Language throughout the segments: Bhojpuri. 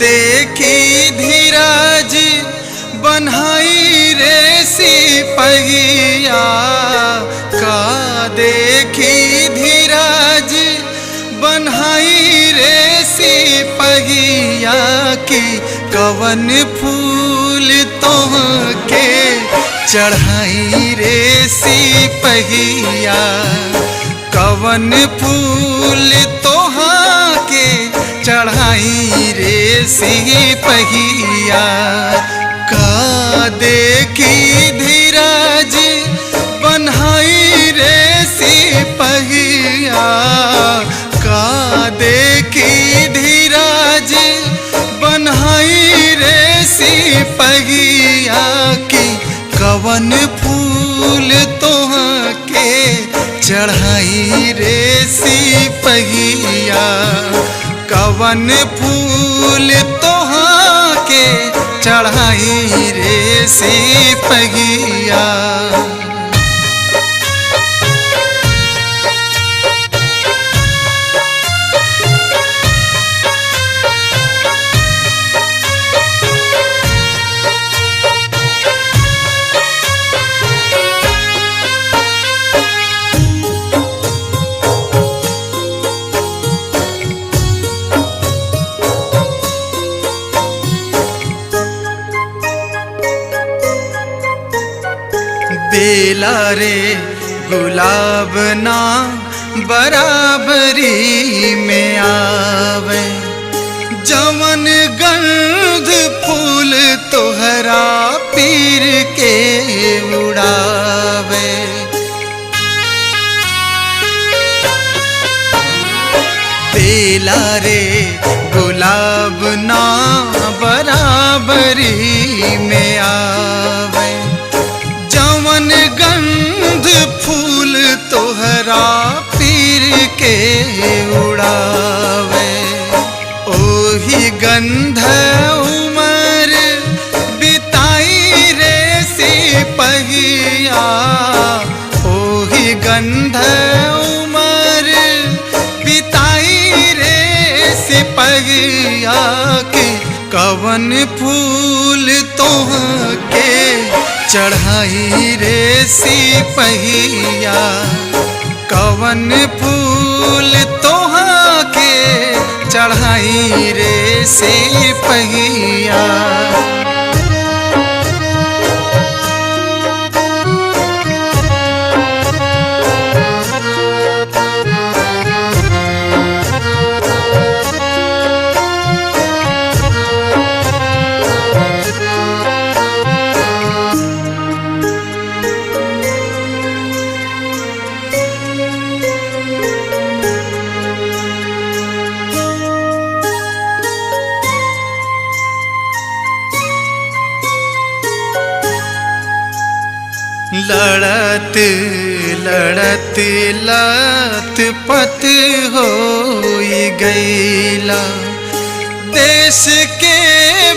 देखी धीरज बन्हाई रे सिपहिया, का देखी धीरज बन्हाई रे सिपहिया की कवन फूल तोहके चढ़ाई रे सिपहिया, कवन फूल तोहके चढ़ाई रे सिपहिया। का देखी धीरज बन्हाई रे सिपहिया, का देखी धीरज बन्हाई रे सिपहिया की कवन फूल तोहके चढ़ाई रे सिपहिया, कवन फूल तोहके चढ़ाई रे सिपहिया। बेला रे गुलाब ना बराबरी में आवे, जवन गंध फूल तोहरा पीर के उड़ावे। बेला रे गुलाब ना बराबरी में आवे, जवन गंध फूल तोहरा पीर के उड़ावे। ओही गंध उमर बिताई रे सिपहिया, ओही गंध उमर बिताई रे सिपहिया की कवन फूल तोहके चढ़ाई रे सिपहिया, कवन फूल तोहके चढ़ाई रे सिपहिया। लड़त लड़त लत पत हो गईला, देश के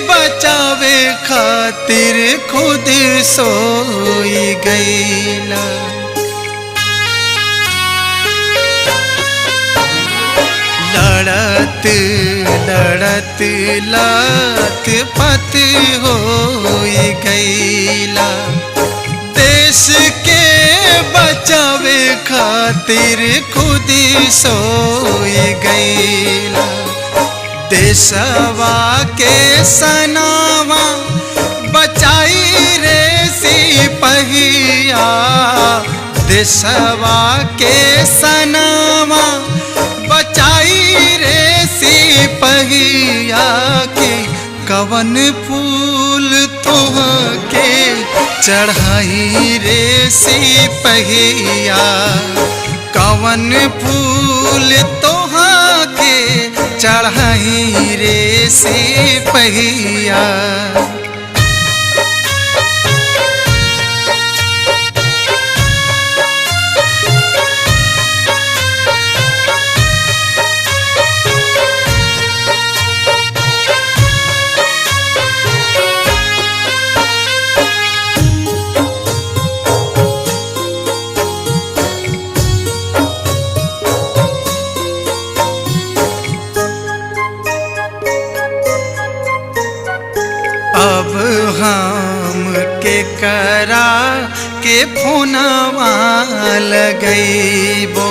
बचावे खातिर खुद सोई गईला। लड़त लड़त लत पत हो गईला, देश के बचावे खातिर खुद सोई गईला। देशवा के सनावा बचाई रे सिपहिया, देशवा के सनावा बचाई रे सिपहिया की कवन फूल तोहके चढ़ाई रे सिपहिया, कवन फूल तोहके चढ़ाई रे सिपहिया। करा के फोनवा लगैबो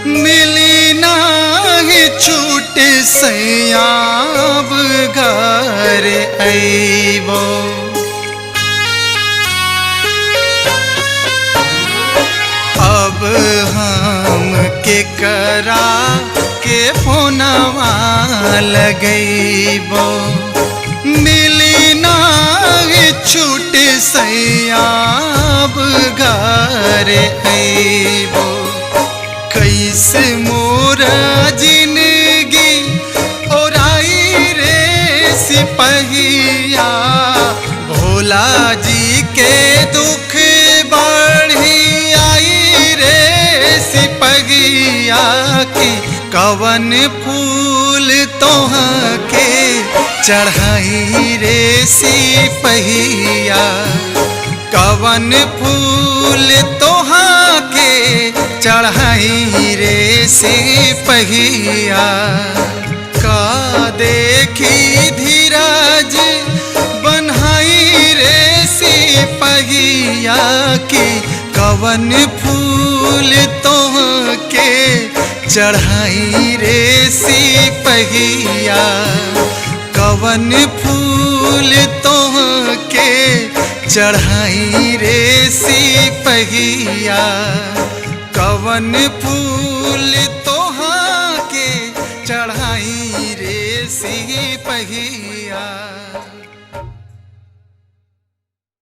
मिली नाही छूट सयाब घर अइबो। अब हम के करा के फोनवा लगैबो मिली नाही छूट सयाब घर अइबो। कैसे मोरा जिंदगी ओराई रे सिपहिया भोला जी के दुख बढ़ी आई रे सिपहिया की कवन फूल तोह के चढ़ाई रे सिपहिया कवन फूल तोहा के चढ़ाई रे सिपहिया। का देखी धीरज बन्हाई रे सिपहिया की कवन फूल तोह के चढ़ाई रे सिपहिया कवन फूल तोह के चढ़ाई रे सिपहिया कवन फूल तोहा के चढ़ाई रे सिपहिया।